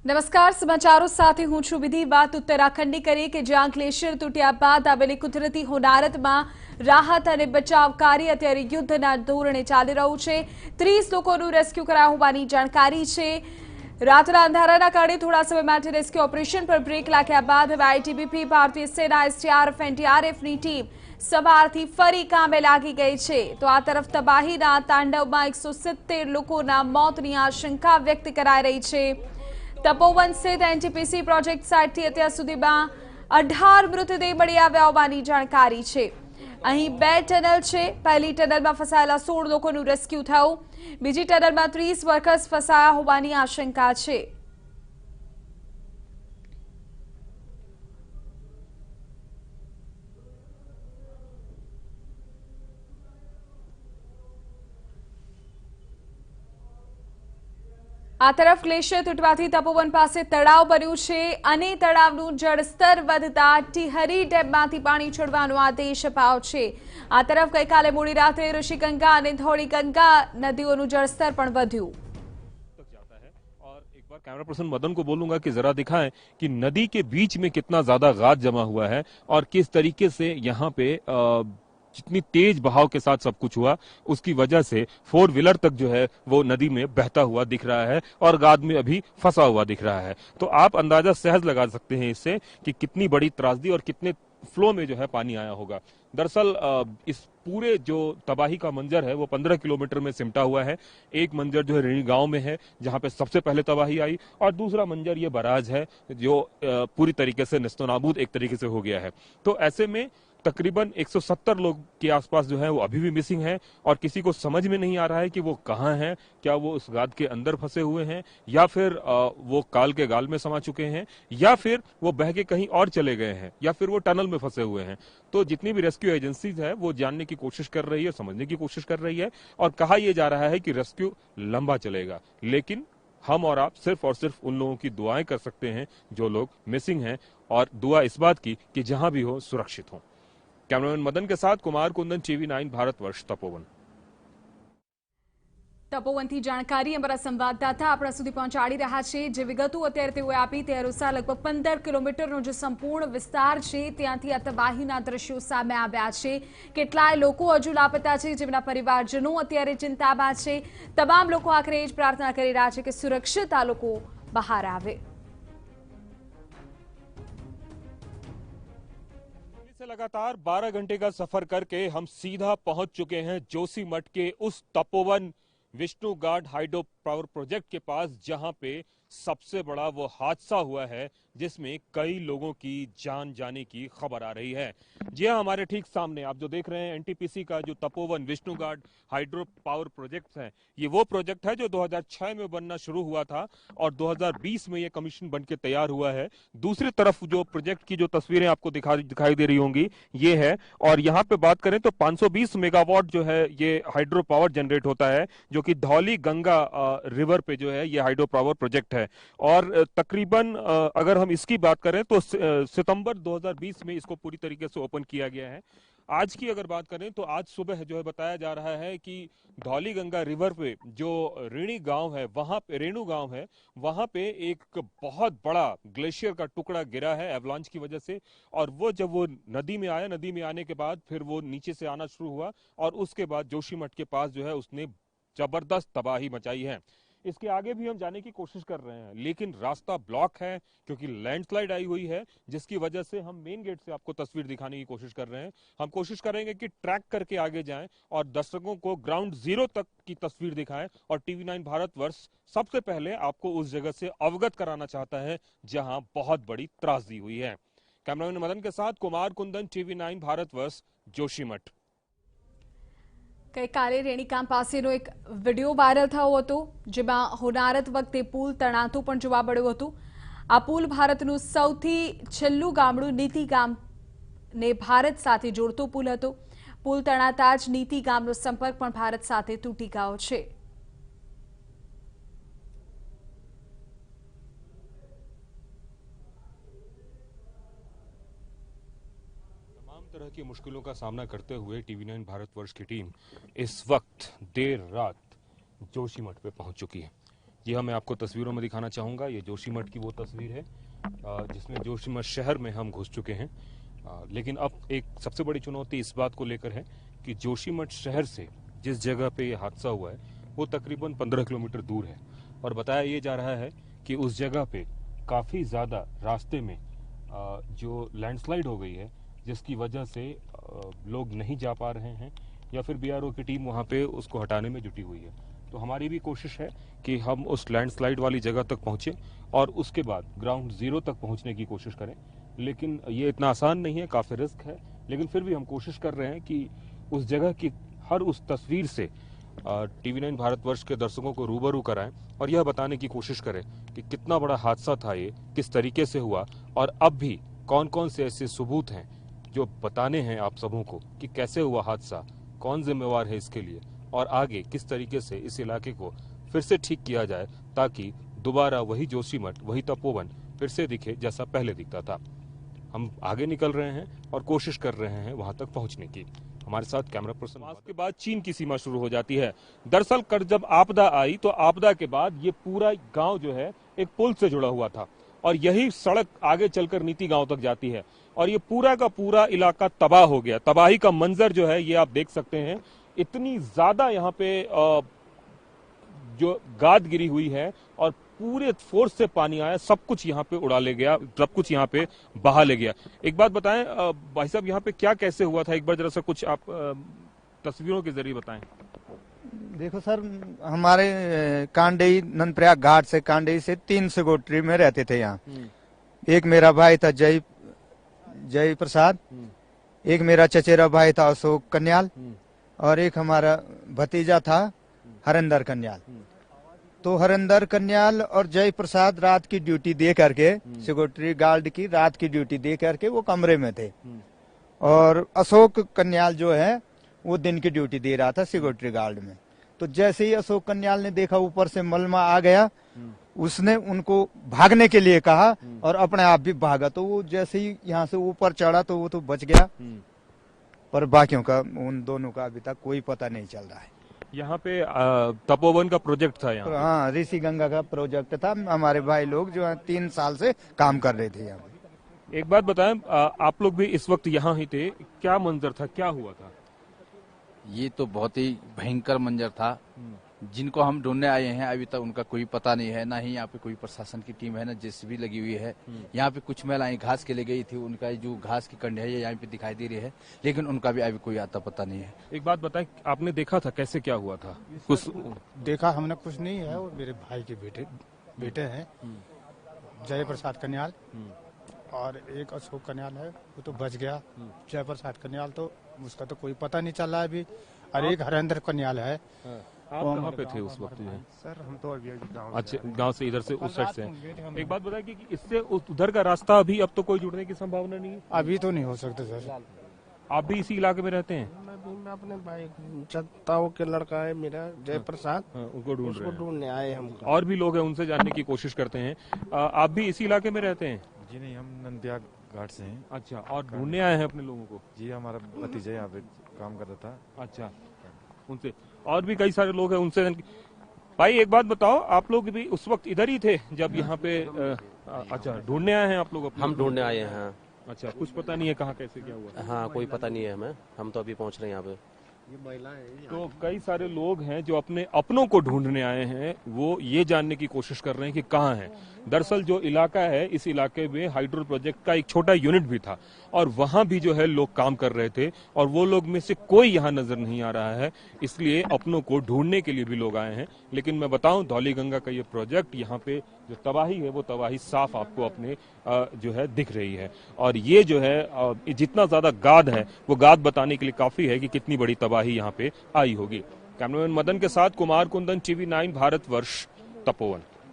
નમસ્કાર સમાચારો સાથે હું છું વિધિ। વાત ઉત્તરાખંડની કરીએ કે જ્યાં ગ્લેશિયર તૂટ્યા બાદ આવેલી કુદરતી હોનારતમાં રાહત અને બચાવ કાર્ય અત્યારે યુદ્ધના ધોરણે ચાલી રહ્યું છે। 30 લોકોનું રેસ્ક્યુ કરાયું હોવાની જાણકારી છે। રાતના અંધારાના કારણે થોડા સમય માટે રેસ્ક્યુ ઓપરેશન પર બ્રેક લાગ્યા બાદ હવે આઈટીબીપી, ભારતીય સેના, એસડીઆરએફ, એનડીઆરએફની ટીમ સવારથી ફરી કામે લાગી ગઈ છે। તો આ તરફ તબાહીના તાંડવમાં 170 લોકોના મોતની આશંકા વ્યક્ત કરાઈ રહી છે। તપોવન સ્થિત એનટીપીસી પ્રોજેક્ટ સાઇટથી અત્યાર સુધીમાં 18 મૃતદેહ મળી આવ્યા હોવાની જાણકારી છે। અહીં 2 ટનલ છે। પહેલી ટનલમાં ફસાયેલા 16 લોકોનું રેસ્ક્યુ થયું। બીજી ટનલમાં 30 વર્કર્સ ફસાયા હોવાની આશંકા છે। આ તરફ ગ્લેશિયર તૂટવાથી તપોવન પાસે તળાવ બન્યું છે અને તળાવનું જળસ્તર વધતા ટિહરી ડેમમાંથી પાણી છોડવાનો આદેશ અપાયો છે। આ તરફ ગઈકાલે મોડી રાત્રે ઋષિગંગા અને ધૌળીગંગા નદીઓનું જળસ્તર પણ વધ્યું। कैमरा पर्सन मदन को बोलूंगा कि जरा दिखाएं कि नदी के बीच में कितना ज्यादा गाद जमा हुआ है और किस तरीके से यहाँ पे जितनी तेज बहाव के साथ सब कुछ हुआ उसकी वजह से 4 व्हीलर तक जो है वो नदी में बहता हुआ दिख रहा है और गाद में अभी फंसा हुआ दिख रहा है। तो आप अंदाजा सहज लगा सकते हैं इससे कि कितनी बड़ी त्रासदी और कितने फ्लो में जो है पानी आया होगा। दरअसल इस पूरे जो तबाही का मंजर है वो 15 किलोमीटर में सिमटा हुआ है। एक मंजर जो है ऋणी गांव में है जहां पे सबसे पहले तबाही आई और दूसरा मंजर ये बराज है जो पूरी तरीके से नेस्तनाबूद एक तरीके से हो गया है। तो ऐसे में तकरीबन 170 लोग के आसपास जो है वो अभी भी मिसिंग है और किसी को समझ में नहीं आ रहा है कि वो कहाँ हैं। क्या वो उस गाद के अंदर फंसे हुए हैं या फिर वो काल के गाल में समा चुके हैं या फिर वो बह के कहीं और चले गए हैं या फिर वो टनल में फंसे हुए हैं। तो जितनी भी रेस्क्यू एजेंसीज है वो जानने की कोशिश कर रही है, समझने की कोशिश कर रही है और कहा यह जा रहा है कि रेस्क्यू लंबा चलेगा, लेकिन हम और आप सिर्फ और सिर्फ उन लोगों की दुआएं कर सकते हैं जो लोग मिसिंग हैं और दुआ इस बात की कि जहां भी हो सुरक्षित हो। कैमरामैन मदन के साथ कुमार कुंदन, टीवी9 भारतवर्ष, तपोवन। તપોવનથી જાણકારી અમારા સંવાદદાતા આપણા સુધી પહોંચાડી રહ્યા છે। જે વિગતો અત્યારે તેઓએ આપી તે અનુસાર લગભગ 15 કિલોમીટરનો જે સંપૂર્ણ વિસ્તાર છે ત્યાંથી આ તબાહીના દ્રશ્યો સામે આવ્યા છે। કેટલાય લોકો હજુ લાપતા છે, જેમના પરિવારજનો અત્યારે ચિંતામાં છે। તમામ લોકો આખરે એ જ પ્રાર્થના કરી રહ્યા છે કે સુરક્ષિત આ લોકો બહાર આવે। लगातार 12 घंटे का सफर करके हम सीधा पहुंच चुके हैं जोशीमठ के उस तपोवन विष्णु घाट हाइड्रो पावर प्रोजेक्ट के पास जहां पे सबसे बड़ा वो हादसा हुआ है जिसमें कई लोगों की जान जाने की खबर आ रही है। जी हाँ, हमारे ठीक सामने आप जो देख रहे हैं एनटीपीसी का जो तपोवन विष्णु घाट हाइड्रो पावर प्रोजेक्ट है, ये वो प्रोजेक्ट है जो 2006 में बनना शुरू हुआ था और 2020 में ये कमीशन बन के तैयार हुआ है। दूसरी तरफ जो प्रोजेक्ट की जो तस्वीरें आपको दिखाई दे रही होंगी ये है और यहाँ पे बात करें तो 520 मेगावाट जो है ये हाइड्रो पावर जनरेट होता है जो कि धौली गंगा रिवर पे जो है ये हाइड्रो पावर प्रोजेक्ट है। और तकरीबन अगर हम इसकी बात करें तो सितंबर 2020 में इसको पूरी तरीके से ओपन किया गया है। आज की अगर बात करें तो आज सुबह जो है बताया जा रहा है कि धौली गंगा रिवर पे जो ऋणी गांव है वहां पे रेणु गांव है वहां पे एक बहुत बड़ा ग्लेशियर का टुकड़ा गिरा है एवलांच की वजह से और वो जब वो नदी में आया, नदी में आने के बाद फिर वो नीचे से आना शुरू हुआ और उसके बाद जोशीमठ के पास जो है उसने जबरदस्त तबाही मचाई है। इसके आगे भी हम जाने की कोशिश कर रहे हैं लेकिन रास्ता ब्लॉक है क्योंकि लैंडस्लाइड आई हुई है जिसकी वजह से हम मेन गेट से आपको तस्वीर दिखाने की कोशिश कर रहे हैं। हम कोशिश करेंगे कि ट्रैक करके आगे जाएं और दर्शकों को ग्राउंड जीरो तक की तस्वीर दिखाएं और टीवी9 भारतवर्ष सबसे पहले आपको उस जगह से अवगत कराना चाहता है जहां बहुत बड़ी त्रासदी हुई है। कैमरामैन मदन के साथ कुमार कुंदन, टीवी9 भारतवर्ष, जोशीमठ। ગઈકાલે રેણીકામ પાસેનો એક વિડીયો વાયરલ થયો હતો જેમાં હોનારત વખતે પુલ તણાતું પણ જોવા મળ્યું હતું। આ પુલ ભારતનું સૌથી છેલ્લું ગામડું નીતિ ગામને ભારત સાથે જોડતો પુલ હતો। પુલ તણાતા જ નીતિ ગામનો સંપર્ક પણ ભારત સાથે તૂટી ગયો છે। तरह की मुश्किलों का सामना करते हुए टीवी9 भारतवर्ष की टीम इस वक्त देर रात जोशीमठ पे पहुंच चुकी है। जी हाँ, मैं आपको तस्वीरों में दिखाना चाहूँगा। ये जोशीमठ की वो तस्वीर है जिसमें जोशीमठ शहर में हम घुस चुके हैं। लेकिन अब एक सबसे बड़ी चुनौती इस बात को लेकर है कि जोशीमठ शहर से जिस जगह पे ये हादसा हुआ है वो तकरीबन 15 किलोमीटर दूर है और बताया ये जा रहा है कि उस जगह पे काफ़ी ज़्यादा रास्ते में जो लैंडस्लाइड हो गई है जिसकी वजह से लोग नहीं जा पा रहे हैं या फिर बीआरओ की टीम वहाँ पे उसको हटाने में जुटी हुई है। तो हमारी भी कोशिश है कि हम उस लैंडस्लाइड वाली जगह तक पहुँचें और उसके बाद ग्राउंड जीरो तक पहुँचने की कोशिश करें, लेकिन ये इतना आसान नहीं है, काफ़ी रिस्क है, लेकिन फिर भी हम कोशिश कर रहे हैं कि उस जगह की हर उस तस्वीर से TV9 भारतवर्ष के दर्शकों को रूबरू कराएं और यह बताने की कोशिश करें कि कितना बड़ा हादसा था ये, किस तरीके से हुआ और अब भी कौन कौन से ऐसे सबूत हैं जो बताने हैं आप सबों को कि कैसे हुआ हादसा, कौन जिम्मेवार है इसके लिए और आगे किस तरीके से इस इलाके को फिर से ठीक किया जाए ताकि दोबारा वही जोशीमठ, वही तपोवन फिर से दिखे जैसा पहले दिखता था। हम आगे निकल रहे हैं और कोशिश कर रहे हैं वहां तक पहुंचने की। हमारे साथ कैमरा पर्सन। के बाद चीन की सीमा शुरू हो जाती है। दरअसल कर जब आपदा आई तो आपदा के बाद ये पूरा गांव जो है एक पुल से जुड़ा हुआ था और यही सड़क आगे चलकर नीति गांव तक जाती है और ये पूरा का पूरा इलाका तबाह हो गया। तबाही का मंजर जो है ये आप देख सकते हैं। इतनी ज्यादा यहाँ पे जो गाद गिरी हुई है और पूरे फोर्स से पानी आया, सब कुछ यहाँ पे उड़ा ले गया, सब कुछ यहाँ पे बहा ले गया। एक बात बताएं भाई साहब, यहाँ पे क्या कैसे हुआ था, एक बार जरा सा कुछ आप तस्वीरों के जरिए बताएं। देखो सर, हमारे कांडेई नंदप्रयाग घाट से कांडेई से 3 सिकोटरी में रहते थे यहाँ। एक मेरा भाई था जय प्रसाद, एक मेरा चचेरा भाई था अशोक कन्याल और एक हमारा भतीजा था हरिंदर कन्याल। तो हरिंदर कन्याल और जय प्रसाद रात की ड्यूटी दे करके, सिक्योरिटी गार्ड की रात की ड्यूटी दे करके वो कमरे में थे और अशोक कन्याल जो है वो दिन की ड्यूटी दे रहा था सिक्योरिटी गार्ड में। तो जैसे ही अशोक कन्याल ने देखा ऊपर से मलमा आ गया, उसने उनको भागने के लिए कहा और अपने आप भी भागा। तो वो जैसे ही यहाँ से ऊपर चढ़ा तो वो तो बच गया, पर बाकियों का, उन दोनों का अभी तक कोई पता नहीं चल रहा है। यहाँ पे तपोवन का प्रोजेक्ट था यहाँ। हाँ, ऋषि गंगा का प्रोजेक्ट था। हमारे भाई लोग जो है 3 साल से काम कर रहे थे यहाँ। एक बात बताएं, आप लोग भी इस वक्त यहाँ ही थे, क्या मंजर था, क्या हुआ था? ये तो बहुत ही भयंकर मंजर था। जिनको हम ढूंढने आए हैं अभी तक उनका कोई पता नहीं है, ना ही यहाँ पे कोई प्रशासन की टीम है, ना जेसीबी लगी हुई है। यहाँ पे कुछ महिलाएं घास के लिए गई थी, उनका जो घास की कंड है ये यहाँ पे दिखाई दे रही है, लेकिन उनका भी अभी कोई आता पता नहीं है। एक बात बताएं, आपने देखा था कैसे क्या हुआ था? कुछ देखा हमने कुछ नहीं है। वो मेरे भाई के बेटे हैं, जय प्रसाद कन्याल और एक अशोक कन्याल है, वो तो बच गया। जय प्रसाद कन्याल तो उसका तो कोई पता नहीं चल रहा है अभी, और एक हरिंदर कन्याल है। आप कहाँ पे थे उस वक्त? सर हम तो अभी गाँव। अच्छा, गांव से इधर से उस साइड से। एक बात बताइए कि इससे उधर का रास्ता अभी अब तो कोई जुड़ने की संभावना नहीं है? अभी तो नहीं हो सकता सर। आप भी इसी इलाके में रहते हैं? मैं अपने भाई चताओ के लड़का है मेरा जय प्रसाद, उनको ढूंढने आए हम। और भी लोग हैं, उनसे जानने की कोशिश करते हैं। आप भी इसी इलाके में रहते हैं? जी नहीं, हम नंदप्रयाग घाट से हैं। अच्छा, और ढूंढने आए हैं अपने लोगों को? जी, हमारा भतीजा यहाँ पे काम करता था। अच्छा, उनसे और भी कई सारे लोग हैं, उनसे। भाई एक बात बताओ, आप लोग भी उस वक्त इधर ही थे जब यहाँ पे अच्छा, ढूंढने आए हैं आप लोग? हम ढूंढने आए हैं। अच्छा, कुछ पता नहीं है कहाँ कैसे क्या हुआ? हाँ, कोई पता नहीं है हमें, हम तो अभी पहुँच रहे हैं यहाँ पे। तो कई सारे लोग हैं जो अपने अपनों को ढूंढने आए हैं, वो ये जानने की कोशिश कर रहे हैं कि कहाँ हैं। दरअसल जो इलाका है, इस इलाके में हाइड्रो प्रोजेक्ट का एक छोटा यूनिट भी था और वहां भी जो है लोग काम कर रहे थे और वो लोग में से कोई यहाँ नजर नहीं आ रहा है, इसलिए अपनों को ढूंढने के लिए भी लोग आए हैं। लेकिन मैं बताऊं, धौली गंगा का ये प्रोजेक्ट, यहाँ पे जो तबाही है वो तबाही साफ आपको अपने जो है दिख रही है और ये जो है जितना ज्यादा गाद है वो गाद बताने के लिए काफी है कि कितनी बड़ी तबाही यहाँ पे आई होगी। कैमरामैन मदन के साथ कुमार कुंदन, TV9 भारतवर्ष, तपोवन।